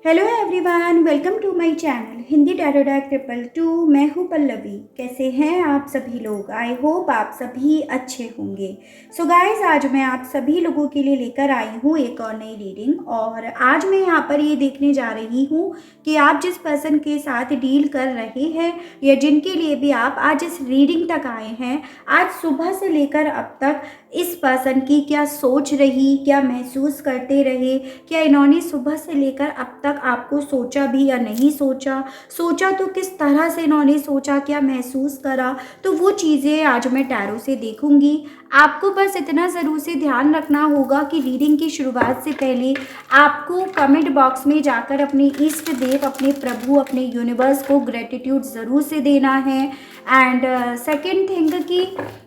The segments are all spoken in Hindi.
Hello everyone, welcome to my channel Hindi tarot deck 222। मैं हूँ पल्लवी। कैसे हैं आप सभी लोग? आई होप आप सभी अच्छे होंगे। सो गाइस, आज मैं आप सभी लोगों के लिए लेकर आई हूँ एक और नई रीडिंग। और आज मैं यहाँ पर ये देखने जा रही हूँ कि आप जिस पर्सन के साथ डील कर रहे हैं या जिनके लिए भी आप आज इस रीडिंग तक आए हैं, आज सुबह से लेकर अब तक इस पर्सन की क्या सोच रही, क्या महसूस करते रहे, क्या इन्होंने सुबह से लेकर अब तक आपको सोचा भी या नहीं सोचा, सोचा तो किस तरह से इन्होंने सोचा, क्या महसूस करा, तो वो चीज़ें आज मैं टैरो से देखूंगी। आपको बस इतना ज़रूर से ध्यान रखना होगा कि रीडिंग की शुरुआत से पहले आपको कमेंट बॉक्स में जाकर अपने इष्ट देव, अपने प्रभु, अपने यूनिवर्स को ग्रेटिट्यूड ज़रूर से देना है। एंड सेकेंड थिंग कि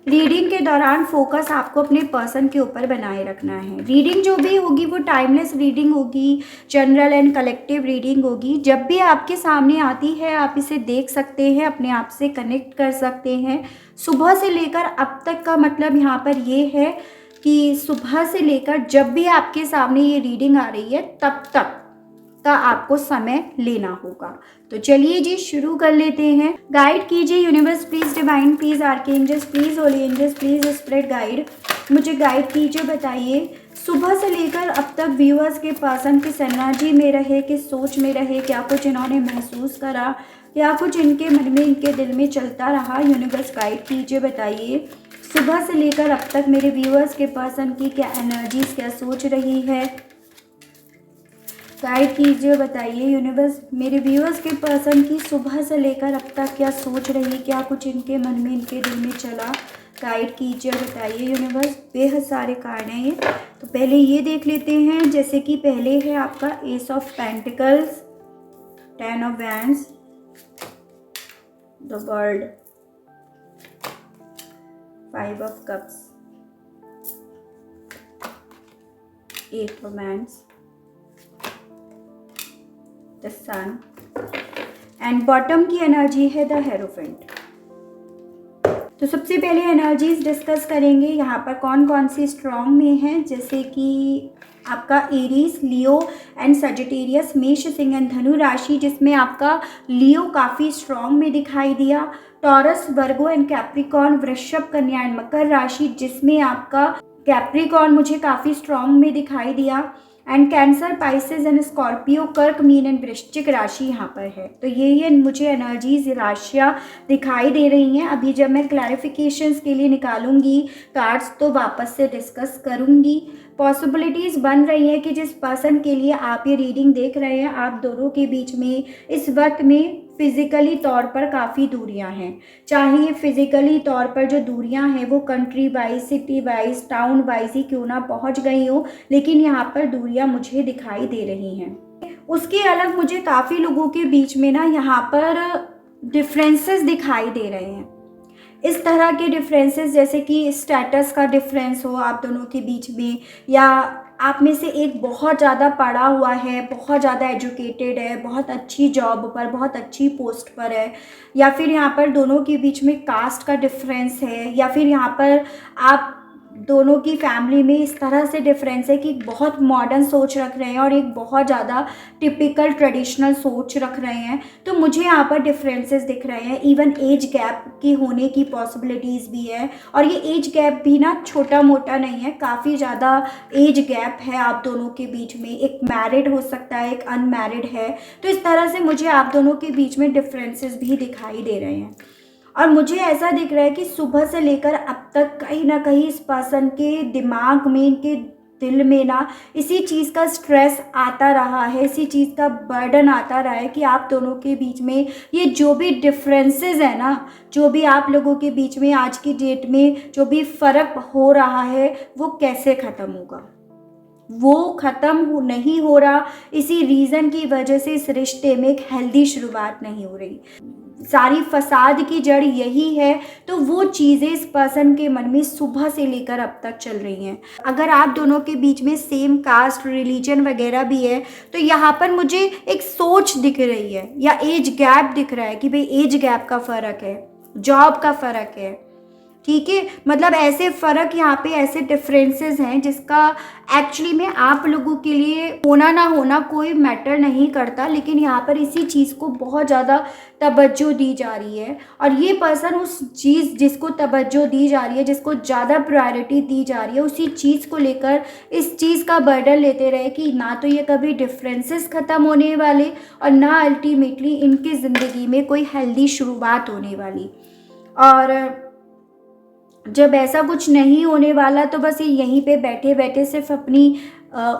रीडिंग के दौरान फोकस आपको अपने पर्सन के ऊपर बनाए रखना है। रीडिंग जो भी होगी वो टाइमलेस रीडिंग होगी, जनरल एंड कलेक्टिव रीडिंग होगी। जब भी आपके सामने आती है आप इसे देख सकते हैं, अपने आप से कनेक्ट कर सकते हैं। सुबह से लेकर अब तक का मतलब यहाँ पर ये है कि सुबह से लेकर जब भी आपके सामने ये रीडिंग आ रही है तब तक का आपको समय लेना होगा। तो चलिए जी शुरू कर लेते हैं। गाइड कीजिए universe please, divine please, archangels please, holy angels please, spirit guide मुझे गाइड कीजिए। बताइए सुबह से लेकर अब तक व्यूअर्स के पर्सन किस एनर्जी में रहे, किस सोच में रहे, क्या कुछ इन्होंने महसूस करा, क्या कुछ इनके मन में, इनके दिल में चलता रहा। यूनिवर्स गाइड कीजिए। बताइए सुबह से लेकर अब तक मेरे व्यूअर्स के पर्सन की क्या एनर्जीज, क्या सोच रही है, गाइड कीजिए। बताइए यूनिवर्स मेरे व्यूअर्स के पर्सन की सुबह से लेकर अब तक क्या सोच रही, क्या कुछ इनके मन में, इनके दिल में चला, गाइड कीजिए। बताइए यूनिवर्स। बेहद सारे कार्ड हैं ये, तो पहले ये देख लेते हैं। जैसे कि पहले है आपका ace of pentacles, 10 of wands, the world, 5 of cups, 8 of wands, the sun, and bottom की एनर्जी है द हेरोफेंट। तो सबसे पहले एनर्जीज डिस्कस करेंगे यहाँ पर कौन कौन सी स्ट्रॉन्ग में हैं। जैसे कि आपका एरीज, लियो एंड सजिटेरियस, मेष, सिंह एंड धनु राशि, जिसमें आपका लियो काफ़ी स्ट्रॉन्ग में दिखाई दिया। टॉरस, वर्गो एंड कैप्रिकॉर्न, वृषभ, कन्या एंड मकर राशि, जिसमें आपका कैप्रिकॉर्न मुझे काफ़ी स्ट्रॉन्ग में दिखाई दिया। And cancer, Pisces and Scorpio, कर्क, मीन एंड वृश्चिक राशि यहाँ पर है। तो ये मुझे एनर्जीज, राशियाँ दिखाई दे रही हैं। अभी जब मैं क्लैरिफिकेशंस के लिए निकालूंगी कार्ड्स तो वापस से डिस्कस करूंगी। पॉसिबिलिटीज़ बन रही है कि जिस पर्सन के लिए आप ये रीडिंग देख रहे हैं, आप दोनों के बीच में इस वक्त में फिजिकली तौर पर काफ़ी दूरियां हैं। चाहे ये फिजिकली तौर पर जो दूरियां हैं वो country wise, city wise, town wise ही क्यों ना पहुंच गई हो, लेकिन यहाँ पर दूरियां मुझे दिखाई दे रही हैं। उसके अलग मुझे काफ़ी लोगों के बीच में ना यहाँ पर डिफरेंसेस दिखाई दे रहे हैं। इस तरह के डिफरेंसेस जैसे कि स्टेटस का डिफरेंस हो आप दोनों के बीच में, या आप में से एक बहुत ज़्यादा पढ़ा हुआ है, बहुत ज़्यादा एजुकेटेड है, बहुत अच्छी जॉब पर, बहुत अच्छी पोस्ट पर है, या फिर यहाँ पर दोनों के बीच में कास्ट का डिफरेंस है, या फिर यहाँ पर आप दोनों की फैमिली में इस तरह से डिफरेंस है कि बहुत मॉडर्न सोच रख रहे हैं और एक बहुत ज़्यादा टिपिकल ट्रेडिशनल सोच रख रहे हैं। तो मुझे यहाँ पर डिफरेंसेस दिख रहे हैं। इवन एज गैप की होने की पॉसिबिलिटीज़ भी है, और ये एज गैप भी ना छोटा मोटा नहीं है, काफ़ी ज़्यादा एज गैप है आप दोनों के बीच में। एक मैरिड हो सकता है, एक अनमैरिड है। तो इस तरह से मुझे आप दोनों के बीच में डिफरेंसेस भी दिखाई दे रहे हैं। और मुझे ऐसा दिख रहा है कि सुबह से लेकर अब तक कहीं ना कहीं इस पर्सन के दिमाग में, इनके दिल में ना इसी चीज़ का स्ट्रेस आता रहा है, इसी चीज़ का बर्डन आता रहा है कि आप दोनों के बीच में ये जो भी डिफरेंसेस है ना, जो भी आप लोगों के बीच में आज की डेट में जो भी फ़र्क हो रहा है वो कैसे ख़त्म होगा। वो ख़त्म नहीं हो रहा, इसी रीज़न की वजह से इस रिश्ते में एक हेल्दी शुरुआत नहीं हो रही। सारी फसाद की जड़ यही है। तो वो चीज़ें इस पर्सन के मन में सुबह से लेकर अब तक चल रही हैं। अगर आप दोनों के बीच में सेम कास्ट, रिलीजन वगैरह भी है तो यहाँ पर मुझे एक सोच दिख रही है, या एज गैप दिख रहा है कि भाई एज गैप का फ़र्क है, जॉब का फ़र्क है, ठीक है, मतलब ऐसे फ़र्क यहाँ पे, ऐसे डिफरेंसेस हैं जिसका एक्चुअली में आप लोगों के लिए होना ना होना कोई मैटर नहीं करता, लेकिन यहाँ पर इसी चीज़ को बहुत ज़्यादा तवज्जो दी जा रही है। और ये पर्सन उस चीज़ जिसको तवज्जो दी जा रही है, जिसको ज़्यादा प्रायोरिटी दी जा रही है, उसी चीज़ को लेकर इस चीज़ का बर्डन लेते रहे कि ना तो ये कभी डिफरेंसेस ख़त्म होने वाले और ना अल्टीमेटली इनकी ज़िंदगी में कोई हेल्दी शुरुआत होने वाली। और जब ऐसा कुछ नहीं होने वाला तो बस ये यहीं पे बैठे बैठे सिर्फ अपनी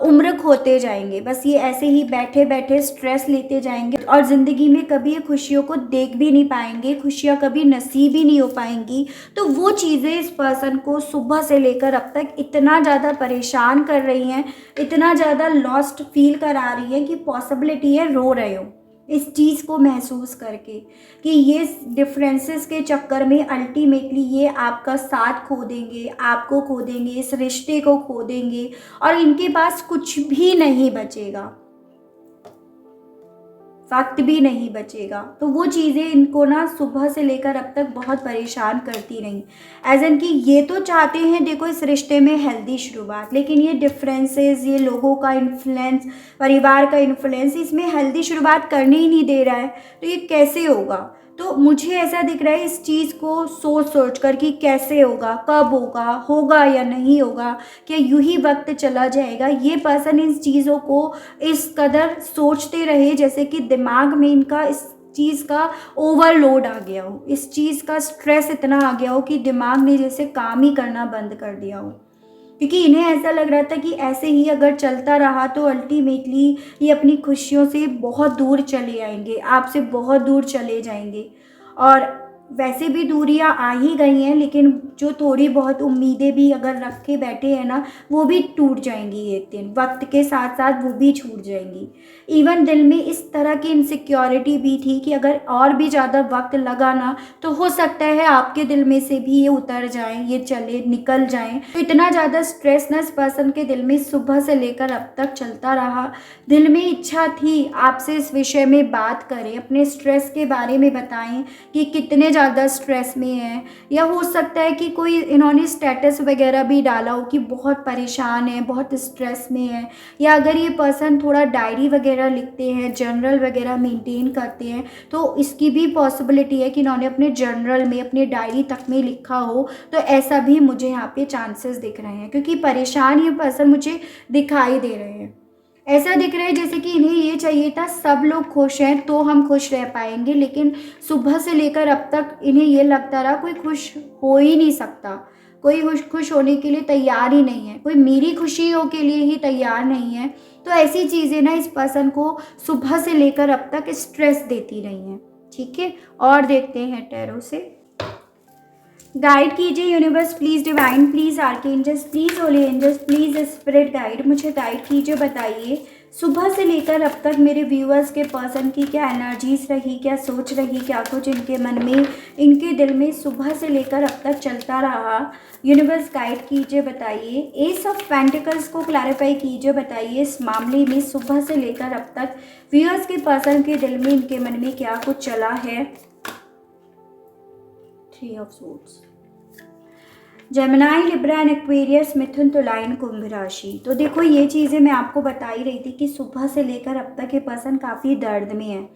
उम्र खोते जाएंगे। बस ये ऐसे ही बैठे बैठे स्ट्रेस लेते जाएंगे और ज़िंदगी में कभी ये खुशियों को देख भी नहीं पाएंगे, खुशियाँ कभी नसीब ही नहीं हो पाएंगी। तो वो चीज़ें इस पर्सन को सुबह से लेकर अब तक इतना ज़्यादा परेशान कर रही हैं, इतना ज़्यादा लॉस्ट फील करा रही है कि पॉसिबिलिटी है रो रहे हो इस चीज़ को महसूस करके कि ये डिफरेंसेस के चक्कर में अल्टीमेटली ये आपका साथ खो देंगे, आपको खो देंगे, इस रिश्ते को खो देंगे और इनके पास कुछ भी नहीं बचेगा, वक्त भी नहीं बचेगा। तो वो चीज़ें इनको ना सुबह से लेकर अब तक बहुत परेशान करती रहीं। एज एन कि ये तो चाहते हैं देखो इस रिश्ते में हेल्दी शुरुआत, लेकिन ये डिफरेंसेस, ये लोगों का इन्फ्लुएंस, परिवार का इन्फ्लुएंस इसमें हेल्दी शुरुआत करने ही नहीं दे रहा है। तो ये कैसे होगा? तो मुझे ऐसा दिख रहा है इस चीज़ को सोच सोच कर कि कैसे होगा, कब होगा, होगा या नहीं होगा, क्या यूं ही वक्त चला जाएगा। ये पर्सन इन चीज़ों को इस कदर सोचते रहे जैसे कि दिमाग में इनका इस चीज़ का ओवरलोड आ गया हो, इस चीज़ का स्ट्रेस इतना आ गया हो कि दिमाग ने जैसे काम ही करना बंद कर दिया हो। क्योंकि इन्हें ऐसा लग रहा था कि ऐसे ही अगर चलता रहा तो अल्टीमेटली ये अपनी खुशियों से बहुत दूर चले आएंगे, आपसे बहुत दूर चले जाएंगे। और वैसे भी दूरियां आ ही गई हैं, लेकिन जो थोड़ी बहुत उम्मीदें भी अगर रख के बैठे हैं ना, वो भी टूट जाएंगी एक दिन, वक्त के साथ साथ वो भी छूट जाएंगी। इवन दिल में इस तरह की इनसिक्योरिटी भी थी कि अगर और भी ज़्यादा वक्त लगा ना तो हो सकता है आपके दिल में से भी ये उतर जाएं, ये चले निकल जाएं। तो इतना ज़्यादा स्ट्रेस ना इस पर्सन के दिल में सुबह से लेकर अब तक चलता रहा। दिल में इच्छा थी आपसे इस विषय में बात करें, अपने स्ट्रेस के बारे में बताएं कि कितने ज़्यादा स्ट्रेस में हैं, या हो सकता है कि कोई इन्होंने स्टेटस वगैरह भी डाला हो कि बहुत परेशान है, बहुत स्ट्रेस में है। या अगर ये पर्सन थोड़ा डायरी वगैरह लिखते हैं, जर्नल वगैरह मेंटेन करते हैं, तो इसकी भी पॉसिबिलिटी है कि इन्होंने अपने जर्नल में, अपने डायरी तक में लिखा हो। तो ऐसा भी मुझे यहाँ पे चांसेस दिख रहे हैं, क्योंकि परेशान ये पर्सन मुझे दिखाई दे रहे हैं। ऐसा दिख रहा है जैसे कि इन्हें ये चाहिए था सब लोग खुश हैं तो हम खुश रह पाएंगे, लेकिन सुबह से लेकर अब तक इन्हें ये लगता रहा कोई खुश हो ही नहीं सकता, कोई खुश होने के लिए तैयार ही नहीं है, कोई मेरी खुशियों के लिए ही तैयार नहीं है। तो ऐसी चीज़ें ना इस पर्सन को सुबह से लेकर अब तक स्ट्रेस देती रही हैं। ठीक है, और देखते हैं टैरो से। गाइड कीजिए universe please, divine please, archangels please, holy angels please, spirit guide, मुझे गाइड कीजिए। बताइए सुबह से लेकर अब तक मेरे व्यूअर्स के पर्सन की क्या एनर्जीज रही, क्या सोच रही, क्या कुछ इनके मन में, इनके दिल में सुबह से लेकर अब तक चलता रहा। यूनिवर्स गाइड कीजिए, बताइए। एस ऑफ पेंटिकल्स को क्लैरिफाई कीजिए, बताइए इस मामले में सुबह से लेकर अब तक व्यूअर्स के पर्सन के दिल में, इनके मन में क्या कुछ चला है। 3 of swords, Gemini, Libra and Aquarius, मिथुन, तुलाइन, कुंभ राशि। तो देखो ये चीज़ें मैं आपको बता ही रही थी कि सुबह से लेकर अब तक ये पर्सन काफ़ी दर्द में है।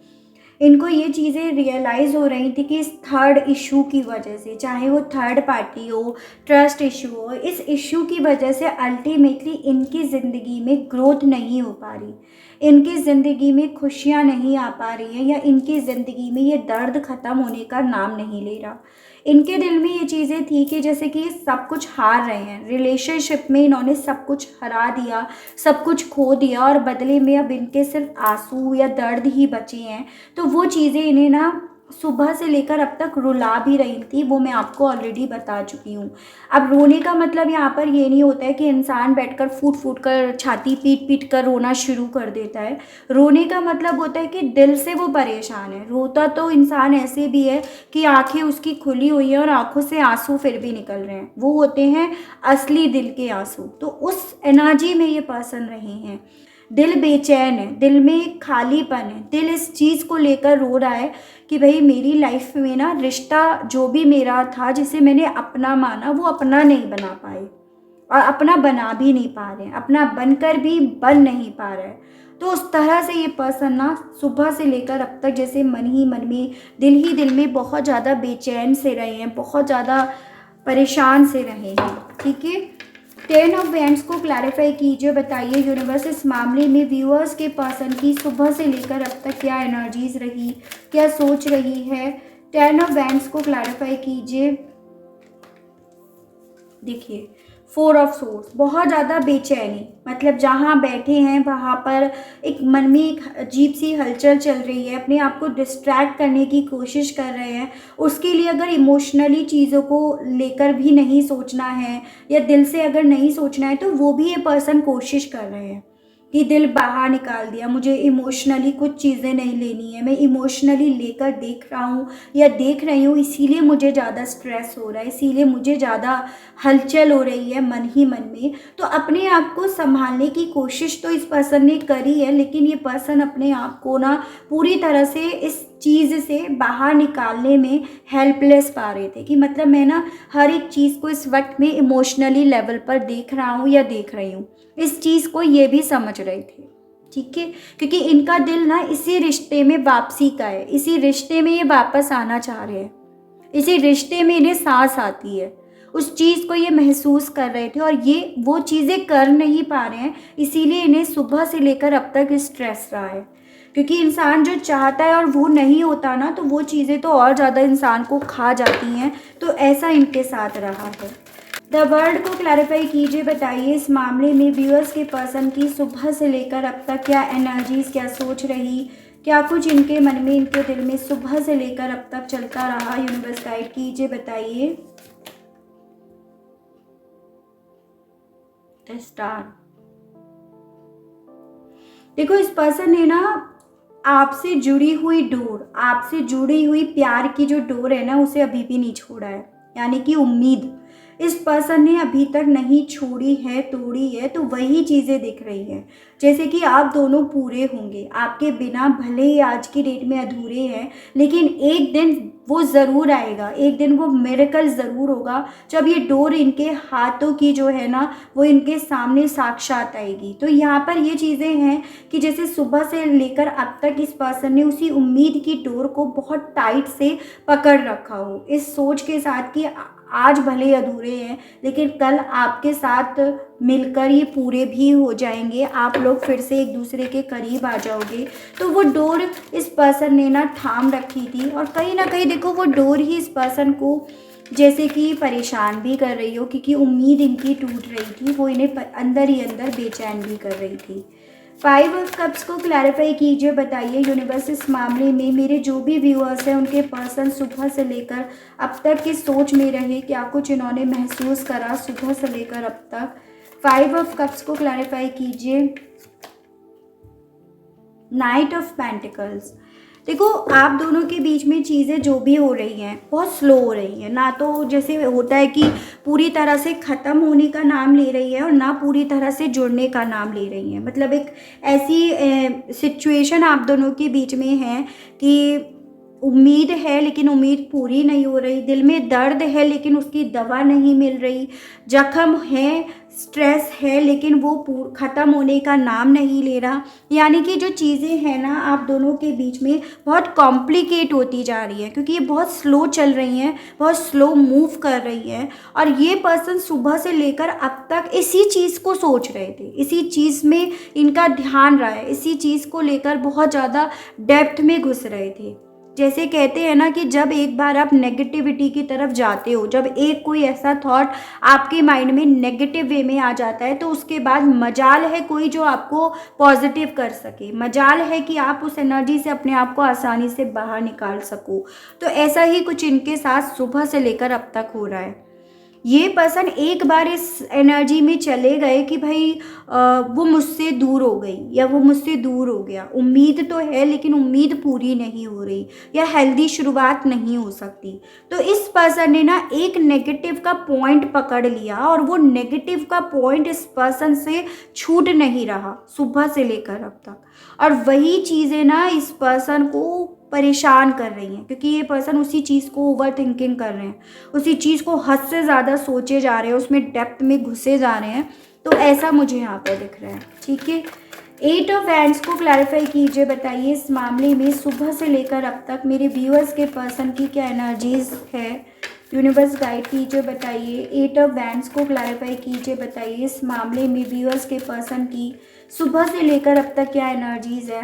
इनको ये चीज़ें रियलाइज़ हो रही थी कि इस थर्ड इशू की वजह से, चाहे वो थर्ड पार्टी हो, ट्रस्ट इशू हो, इस इशू की वजह से अल्टीमेटली इनकी ज़िंदगी में ग्रोथ नहीं हो पा रही, इनकी ज़िंदगी में खुशियाँ नहीं आ पा रही हैं, या इनकी ज़िंदगी में ये दर्द ख़त्म होने का नाम नहीं ले रहा। इनके दिल में ये चीज़ें थी कि जैसे कि सब कुछ हार रहे हैं, रिलेशनशिप में इन्होंने सब कुछ हरा दिया, सब कुछ खो दिया, और बदले में अब इनके सिर्फ आंसू या दर्द ही बचे हैं। तो वो चीज़ें इन्हें ना सुबह से लेकर अब तक रुला भी रही थी, वो मैं आपको ऑलरेडी बता चुकी हूँ। अब रोने का मतलब यहाँ पर ये नहीं होता है कि इंसान बैठकर फूट फूट कर, छाती पीट पीट कर रोना शुरू कर देता है। रोने का मतलब होता है कि दिल से वो परेशान है। रोता तो इंसान ऐसे भी है कि आंखें उसकी खुली हुई हैं और आंखों से आंसू फिर भी निकल रहे हैं, वो होते हैं असली दिल के आंसू। तो उस एनर्जी में ये पर्सन रहे हैं। दिल बेचैन है, दिल में एक खालीपन है, दिल इस चीज़ को लेकर रो रहा है कि भाई मेरी लाइफ में ना रिश्ता जो भी मेरा था, जिसे मैंने अपना माना, वो अपना नहीं बना पाए और अपना बना भी नहीं पा रहे हैं, अपना बनकर भी बन नहीं पा रहा है। तो उस तरह से ये पर्सन ना सुबह से लेकर अब तक जैसे मन ही मन में, दिल ही दिल में बहुत ज़्यादा बेचैन से रहे हैं, बहुत ज़्यादा परेशान से रहे हैं। ठीक है, 10 ऑफ वैंड्स को क्लैरिफाई कीजिए, बताइए यूनिवर्स इस मामले में व्यूअर्स के पर्सन की सुबह से लेकर अब तक क्या एनर्जीज रही, क्या सोच रही है। 10 ऑफ वैंड्स को क्लैरिफाई कीजिए। देखिए 4 ऑफ सोर्स, बहुत ज़्यादा बेचैनी, मतलब जहाँ बैठे हैं वहाँ पर एक मन में एक अजीब सी हलचल चल रही है, अपने आप को डिस्ट्रैक्ट करने की कोशिश कर रहे हैं। उसके लिए अगर इमोशनली चीज़ों को लेकर भी नहीं सोचना है या दिल से अगर नहीं सोचना है, तो वो भी ये पर्सन कोशिश कर रहे हैं कि दिल बाहर निकाल दिया, मुझे इमोशनली कुछ चीज़ें नहीं लेनी है, मैं इमोशनली लेकर देख रहा हूँ या देख रही हूँ, इसीलिए मुझे ज़्यादा स्ट्रेस हो रहा है, इसीलिए मुझे ज़्यादा हलचल हो रही है मन ही मन में। तो अपने आप को संभालने की कोशिश तो इस पर्सन ने करी है, लेकिन ये पर्सन अपने आप को ना पूरी तरह से इस चीज़ से बाहर निकालने में हेल्पलेस पा रहे थे कि मतलब मैं ना हर एक चीज़ को इस वक्त में इमोशनली लेवल पर देख रहा हूँ या देख रही हूँ, इस चीज़ को ये भी समझ रहे थे। ठीक है, क्योंकि इनका दिल ना इसी रिश्ते में वापसी का है, इसी रिश्ते में ये वापस आना चाह रहे हैं, इसी रिश्ते में इन्हें सांस आती है, उस चीज़ को ये महसूस कर रहे थे और ये वो चीज़ें कर नहीं पा रहे हैं, इसीलिए इन्हें सुबह से लेकर अब तक स्ट्रेस रहा है। क्योंकि इंसान जो चाहता है और वो नहीं होता ना, तो वो चीज़ें तो और ज़्यादा इंसान को खा जाती हैं। तो ऐसा इनके साथ रहा है। द वर्ल्ड को क्लैरिफाई कीजिए, बताइए इस मामले में व्यूअर्स के पर्सन की सुबह से लेकर अब तक क्या एनर्जीज, क्या सोच रही, क्या कुछ इनके मन में, इनके दिल में सुबह से लेकर अब तक चलता रहा। यूनिवर्स गाइड कीजिए, बताइए। The star. देखो इस पर्सन ने ना आपसे जुड़ी हुई डोर, आपसे जुड़ी हुई प्यार की जो डोर है ना, उसे अभी भी नहीं छोड़ा है, यानी कि उम्मीद इस पर्सन ने अभी तक नहीं छोड़ी है, तोड़ी है। तो वही चीज़ें दिख रही है जैसे कि आप दोनों पूरे होंगे, आपके बिना भले ही आज की डेट में अधूरे हैं, लेकिन एक दिन वो ज़रूर आएगा, एक दिन वो मिरेकल ज़रूर होगा जब ये डोर इनके हाथों की जो है ना, वो इनके सामने साक्षात आएगी। तो यहाँ पर ये चीज़ें हैं कि जैसे सुबह से लेकर अब तक इस पर्सन ने उसी उम्मीद की डोर को बहुत टाइट से पकड़ रखा हो, इस सोच के साथ कि आज भले अधूरे हैं लेकिन कल आपके साथ मिलकर ये पूरे भी हो जाएंगे, आप लोग फिर से एक दूसरे के करीब आ जाओगे। तो वो डोर इस पर्सन ने ना थाम रखी थी और कहीं ना कहीं देखो वो डोर ही इस पर्सन को जैसे कि परेशान भी कर रही हो, क्योंकि उम्मीद इनकी टूट रही थी, वो इन्हें अंदर ही अंदर बेचैन भी कर रही थी। 5 ऑफ कप्स को क्लैरिफाई कीजिए, बताइए यूनिवर्स इस मामले में मेरे जो भी व्यूअर्स हैं उनके पर्सन सुबह से लेकर अब तक की सोच में रहे, क्या कुछ इन्होंने महसूस करा सुबह से लेकर अब तक। 5 ऑफ कप्स को क्लैरिफाई कीजिए। Night of pentacles. देखो आप दोनों के बीच में चीज़ें जो भी हो रही हैं बहुत स्लो हो रही हैं, ना तो जैसे होता है कि पूरी तरह से ख़त्म होने का नाम ले रही है और ना पूरी तरह से जुड़ने का नाम ले रही है। मतलब एक ऐसी सिचुएशन आप दोनों के बीच में है कि उम्मीद है लेकिन उम्मीद पूरी नहीं हो रही, दिल में दर्द है लेकिन उसकी दवा नहीं मिल रही, जख्म है, स्ट्रेस है लेकिन वो ख़त्म होने का नाम नहीं ले रहा। यानी कि जो चीज़ें हैं ना आप दोनों के बीच में बहुत कॉम्प्लिकेट होती जा रही है, क्योंकि ये बहुत स्लो चल रही हैं, बहुत स्लो मूव कर रही हैं। और ये पर्सन सुबह से लेकर अब तक इसी चीज़ को सोच रहे थे, इसी चीज़ में इनका ध्यान रहा है, इसी चीज़ को लेकर बहुत ज़्यादा डेप्थ में घुस रहे थे। जैसे कहते हैं ना कि जब एक बार आप नेगेटिविटी की तरफ जाते हो, जब एक कोई ऐसा थॉट आपके माइंड में नेगेटिव वे में आ जाता है, तो उसके बाद मजाल है कोई जो आपको पॉजिटिव कर सके, मजाल है कि आप उस एनर्जी से अपने आप को आसानी से बाहर निकाल सको। तो ऐसा ही कुछ इनके साथ सुबह से लेकर अब तक हो रहा है। ये पर्सन एक बार इस एनर्जी में चले गए कि भाई वो मुझसे दूर हो गई या वो मुझसे दूर हो गया। उम्मीद तो है लेकिन उम्मीद पूरी नहीं हो रही या हेल्दी शुरुआत नहीं हो सकती। तो इस पर्सन ने ना एक नेगेटिव का पॉइंट पकड़ लिया और वो नेगेटिव का पॉइंट इस पर्सन से छूट नहीं रहा सुबह से लेकर अब तक। और वही चीज़ें ना इस पर्सन को परेशान कर रही हैं, क्योंकि ये पर्सन उसी चीज़ को ओवर थिंकिंग कर रहे हैं, उसी चीज़ को हद से ज़्यादा सोचे जा रहे हैं, उसमें डेप्थ में घुसे जा रहे हैं। तो ऐसा मुझे यहाँ पर दिख रहा है। ठीक है, 8 ऑफ हैंड्स को क्लैरिफाई कीजिए, बताइए इस मामले में सुबह से लेकर अब तक मेरे व्यूअर्स के पर्सन की क्या एनर्जीज है। यूनिवर्स गाइड कीजिए, बताइए 8 ऑफ हैंड्स को क्लैरिफाई कीजिए, बताइए इस मामले में व्यूअर्स के पर्सन की सुबह से लेकर अब तक क्या एनर्जीज है।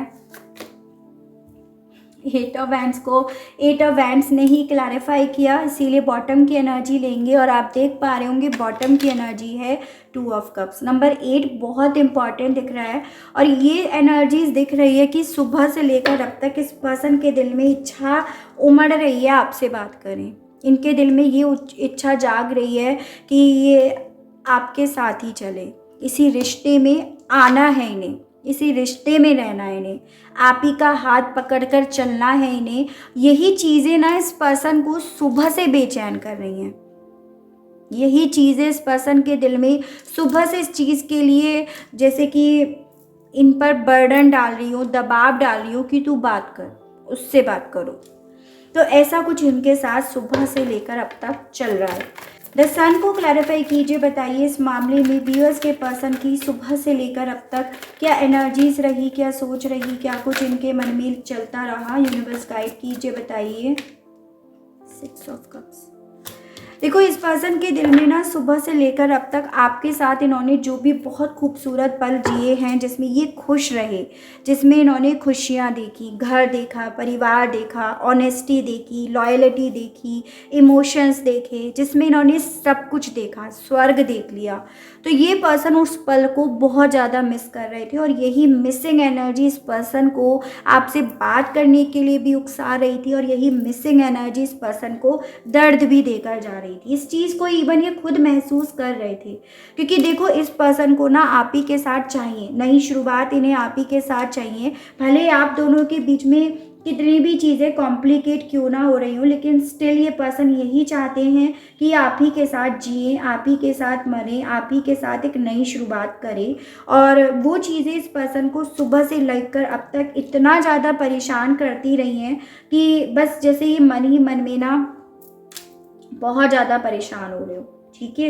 8 ऑफ हैंड्स को 8 ऑफ हैंड्स ने ही क्लैरिफाई किया, इसीलिए बॉटम की एनर्जी लेंगे और आप देख पा रहे होंगे बॉटम की एनर्जी है 2 ऑफ कप्स। नंबर 8 बहुत इंपॉर्टेंट दिख रहा है और ये एनर्जीज दिख रही है कि सुबह से लेकर अब तक इस पर्सन के दिल में इच्छा उमड़ रही है आपसे बात करें। इनके दिल में ये इच्छा जाग रही है कि ये आपके साथ ही चले, इसी रिश्ते में आना है इन्हें, इसी रिश्ते में रहना है इन्हें, आप ही का हाथ पकड़कर चलना है इन्हें। यही चीज़ें ना इस पर्सन को सुबह से बेचैन कर रही हैं। यही चीज़ें इस पर्सन के दिल में सुबह से इस चीज़ के लिए जैसे कि इन पर बर्डन डाल रही हो, दबाव डाल रही हो कि तू बात कर, उससे बात करो। तो ऐसा कुछ इनके साथ सुबह से लेकर अब तक चल रहा है। द सन को क्लैरिफाई कीजिए, बताइए इस मामले में व्यूअर्स के पर्सन की सुबह से लेकर अब तक क्या एनर्जीज रही, क्या सोच रही, क्या कुछ इनके मन में चलता रहा। यूनिवर्स गाइड कीजिए, बताइए 6 ऑफ कप्स। देखो इस पर्सन के दिल में ना सुबह से लेकर अब तक आपके साथ इन्होंने जो भी बहुत खूबसूरत पल जिए हैं, जिसमें ये खुश रहे, जिसमें इन्होंने खुशियाँ देखी, घर देखा, परिवार देखा, ऑनेस्टी देखी, लॉयल्टी देखी, इमोशंस देखे, जिसमें इन्होंने सब कुछ देखा, स्वर्ग देख लिया। तो ये पर्सन उस पल को बहुत ज़्यादा मिस कर रहे थे और यही मिसिंग एनर्जी इस पर्सन को आपसे बात करने के लिए भी उकसा रही थी और यही मिसिंग एनर्जी इस पर्सन को दर्द भी देकर जा रही थी। इस चीज़ को इवन ये खुद महसूस कर रहे थे, क्योंकि देखो इस पर्सन को ना आप ही के साथ चाहिए, नई शुरुआत इन्हें आप ही के साथ चाहिए। भले आप दोनों के बीच में कितनी भी चीज़ें कॉम्प्लिकेट क्यों ना हो रही हो, लेकिन स्टिल ये पर्सन यही चाहते हैं कि आप ही के साथ जिए, आप ही के साथ मरें, आप ही के साथ एक नई शुरुआत करें। और वो चीज़ें इस पर्सन को सुबह से लेकर अब तक इतना ज़्यादा परेशान करती रही हैं कि बस जैसे ये मन ही मन में ना बहुत ज़्यादा परेशान हो रहे हो। ठीक है,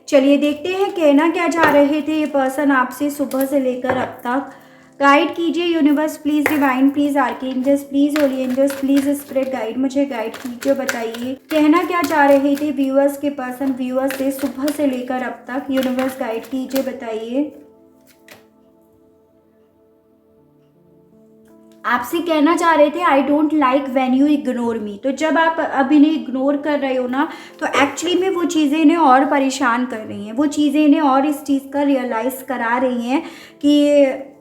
चलिए देखते हैं कहना क्या चाह रहे थे ये पर्सन आपसे सुबह से लेकर अब तक। गाइड कीजिए universe please, divine please, archangels please, holy angels please, spirit guide, मुझे गाइड कीजिए, बताइए कहना क्या चाह रहे थे व्यूअर्स के पर्सन व्यूअर्स से सुबह से लेकर अब तक। यूनिवर्स गाइड कीजिए, बताइए आपसे कहना चाह रहे थे I don't like when you ignore me. तो जब आप अब इन्हें इग्नोर कर रहे हो ना, तो एक्चुअली में वो चीज़ें इन्हें और परेशान कर रही हैं, वो चीज़ें इन्हें और इस चीज़ का रियलाइज़ करा रही हैं कि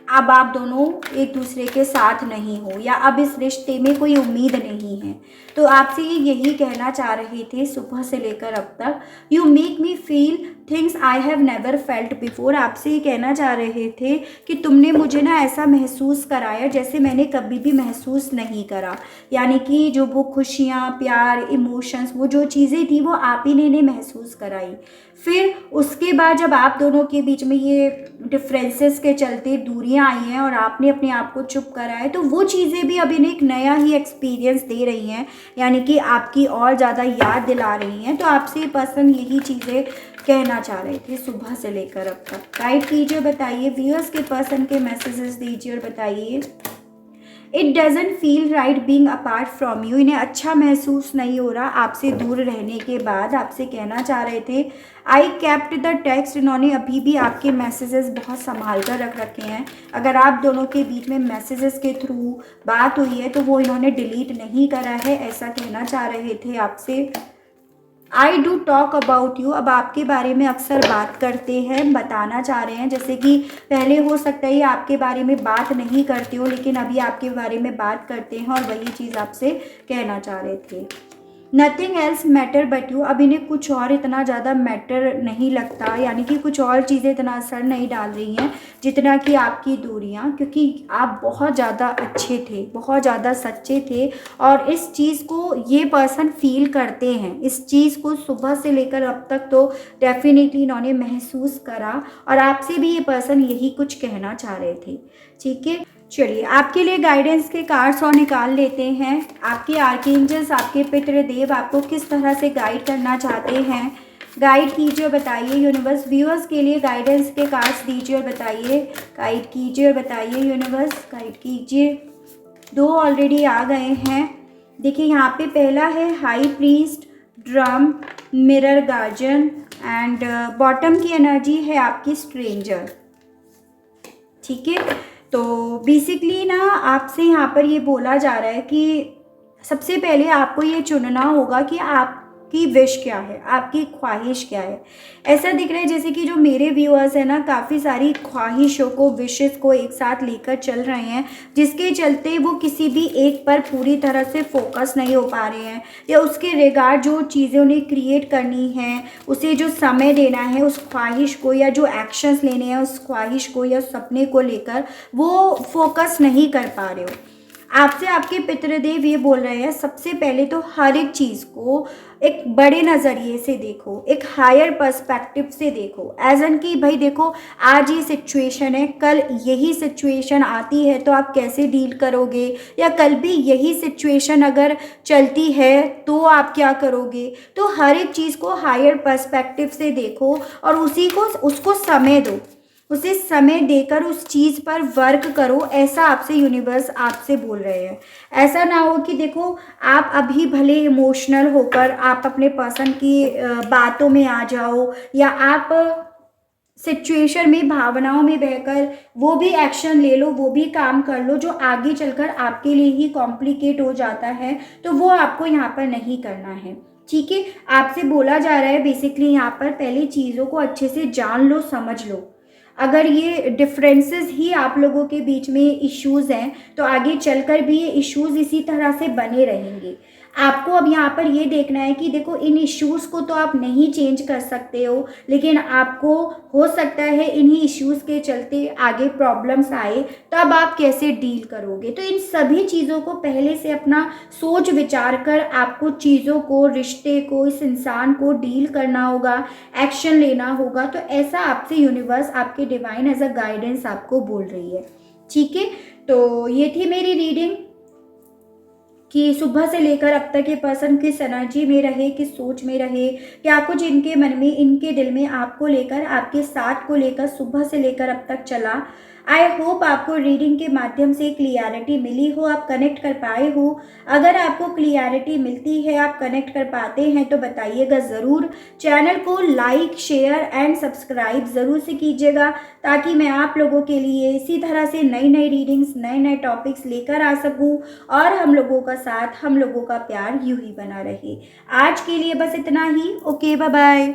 अब आप दोनों एक दूसरे के साथ नहीं हो या अब इस रिश्ते में कोई उम्मीद नहीं है। तो आपसे ये यही कहना चाह रहे थे सुबह से लेकर अब तक। You make me feel things I have never felt before. आपसे ये कहना चाह रहे थे कि तुमने मुझे ना ऐसा महसूस कराया जैसे मैंने कभी भी महसूस नहीं करा। यानी कि जो वो खुशियाँ, प्यार, इमोशंस, वो जो चीज़ें थी वो आप ही ने इन्हें महसूस कराई। फिर उसके बाद जब आप दोनों के बीच में ये डिफरेंसेस के चलते दूरियां आई हैं और आपने अपने आप को चुप करा है, तो वो चीज़ें भी अब इन्हें एक नया ही एक्सपीरियंस दे रही हैं, यानी कि आपकी और ज़्यादा याद दिला रही हैं। तो आपसे ये पर्सन यही चीज़ें कहना चाह रहे थे सुबह से लेकर अब तक। गाइड कीजिए, बताइए व्यूअर्स के पर्सन के मैसेजेस दीजिए और बताइए it doesn't feel right being apart from you. इन्हें अच्छा महसूस नहीं हो रहा आपसे दूर रहने के बाद। आपसे कहना चाह रहे थे आई कैप्ट द टेक्स्ट। इन्होंने अभी भी आपके मैसेजेस बहुत संभाल कर रख रखे हैं। अगर आप दोनों के बीच में मैसेजेस के थ्रू बात हुई है तो वो इन्होंने डिलीट नहीं करा है, ऐसा कहना चाह रहे थे आपसे। I do talk about you. अब आपके बारे में अक्सर बात करते हैं, बताना चाह रहे हैं, जैसे कि पहले हो सकता है आपके बारे में बात नहीं करते हो लेकिन अभी आपके बारे में बात करते हैं और वही चीज़ आपसे कहना चाह रहे थे। Nothing else matter but you, अब इन्हें कुछ और इतना ज़्यादा मैटर नहीं लगता, यानी कि कुछ और चीज़ें इतना असर नहीं डाल रही हैं जितना कि आपकी दूरियां, क्योंकि आप बहुत ज़्यादा अच्छे थे, बहुत ज़्यादा सच्चे थे और इस चीज़ को ये पर्सन फील करते हैं। इस चीज़ को सुबह से लेकर अब तक तो डेफिनेटली इन्होंने महसूस करा और आपसे भी ये पर्सन यही कुछ कहना चाह रहे थे। ठीक है, चलिए आपके लिए गाइडेंस के कार्ड्स और निकाल लेते हैं। आपके आर्कएंजल्स, आपके पितृदेव आपको किस तरह से गाइड करना चाहते हैं, गाइड कीजिए और बताइए। यूनिवर्स व्यूअर्स के लिए गाइडेंस के कार्ड्स दीजिए और बताइए, गाइड कीजिए और बताइए। यूनिवर्स गाइड कीजिए। 2 ऑलरेडी आ गए हैं। देखिए यहाँ पे पहला है high priest, drum, mirror guardian and bottom की एनर्जी है आपकी स्ट्रेंजर। ठीक है, तो बेसिकली ना आपसे यहाँ पर ये बोला जा रहा है कि सबसे पहले आपको ये चुनना होगा कि आपकी विश क्या है, आपकी ख्वाहिश क्या है। ऐसा दिख रहा है जैसे कि जो मेरे व्यूअर्स हैं ना, काफ़ी सारी ख्वाहिशों को, विशेस को एक साथ लेकर चल रहे हैं, जिसके चलते वो किसी भी एक पर पूरी तरह से फोकस नहीं हो पा रहे हैं, या उसके रिगार्ड जो चीज़ें उन्हें क्रिएट करनी है, उसे जो समय देना है उस ख्वाहिश को, या जो एक्शंस लेने हैं उस ख्वाहिश को या सपने को लेकर वो फोकस नहीं कर पा रहे हो। आपसे आपके पितृदेव ये बोल रहे हैं सबसे पहले तो हर एक चीज़ को एक बड़े नज़रिए से देखो, एक हायर पर्सपेक्टिव से देखो। एज एन कि भाई देखो, आज ये सिचुएशन है, कल यही सिचुएशन आती है तो आप कैसे डील करोगे, या कल भी यही सिचुएशन अगर चलती है तो आप क्या करोगे। तो हर एक चीज़ को हायर पर्सपेक्टिव से देखो और उसको समय दो, उसे समय देकर उस चीज़ पर वर्क करो। ऐसा आपसे यूनिवर्स आपसे बोल रहे हैं। ऐसा ना हो कि देखो आप अभी भले इमोशनल होकर आप अपने पर्सन की बातों में आ जाओ, या आप सिचुएशन में भावनाओं में बहकर वो भी एक्शन ले लो, वो भी काम कर लो जो आगे चलकर आपके लिए ही कॉम्प्लिकेट हो जाता है, तो वो आपको यहाँ पर नहीं करना है। ठीक है, आपसे बोला जा रहा है बेसिकली यहाँ पर पहले चीज़ों को अच्छे से जान लो, समझ लो। अगर ये डिफरेंसेस ही आप लोगों के बीच में इश्यूज़ हैं तो आगे चलकर भी ये इश्यूज़ इसी तरह से बने रहेंगे। आपको अब यहाँ पर ये देखना है कि देखो इन इश्यूज़ को तो आप नहीं चेंज कर सकते हो, लेकिन आपको हो सकता है इन्हीं इश्यूज़ के चलते आगे प्रॉब्लम्स आए, तब आप कैसे डील करोगे। तो इन सभी चीज़ों को पहले से अपना सोच विचार कर आपको चीज़ों को, रिश्ते को, इस इंसान को डील करना होगा, एक्शन लेना होगा। तो ऐसा आपसे यूनिवर्स, आपके डिवाइन एज अ गाइडेंस आपको बोल रही है। ठीक है, तो ये थी मेरी रीडिंग कि सुबह से लेकर अब तक ये पर्सन किस एनर्जी में रहे, किस सोच में रहे, क्या कुछ इनके मन में, इनके दिल में आपको लेकर, आपके साथ को लेकर सुबह से लेकर अब तक चला। आई होप आपको रीडिंग के माध्यम से क्लियरिटी मिली हो, आप कनेक्ट कर पाए हो। अगर आपको क्लियरिटी मिलती है, आप कनेक्ट कर पाते हैं तो बताइएगा ज़रूर। चैनल को लाइक, शेयर एंड सब्सक्राइब ज़रूर से कीजिएगा, ताकि मैं आप लोगों के लिए इसी तरह से नई नई रीडिंग्स, नए नए टॉपिक्स लेकर आ सकूं और हम लोगों का साथ, हम लोगों का प्यार यूं ही बना रहे। आज के लिए बस इतना ही। Okay, bye bye.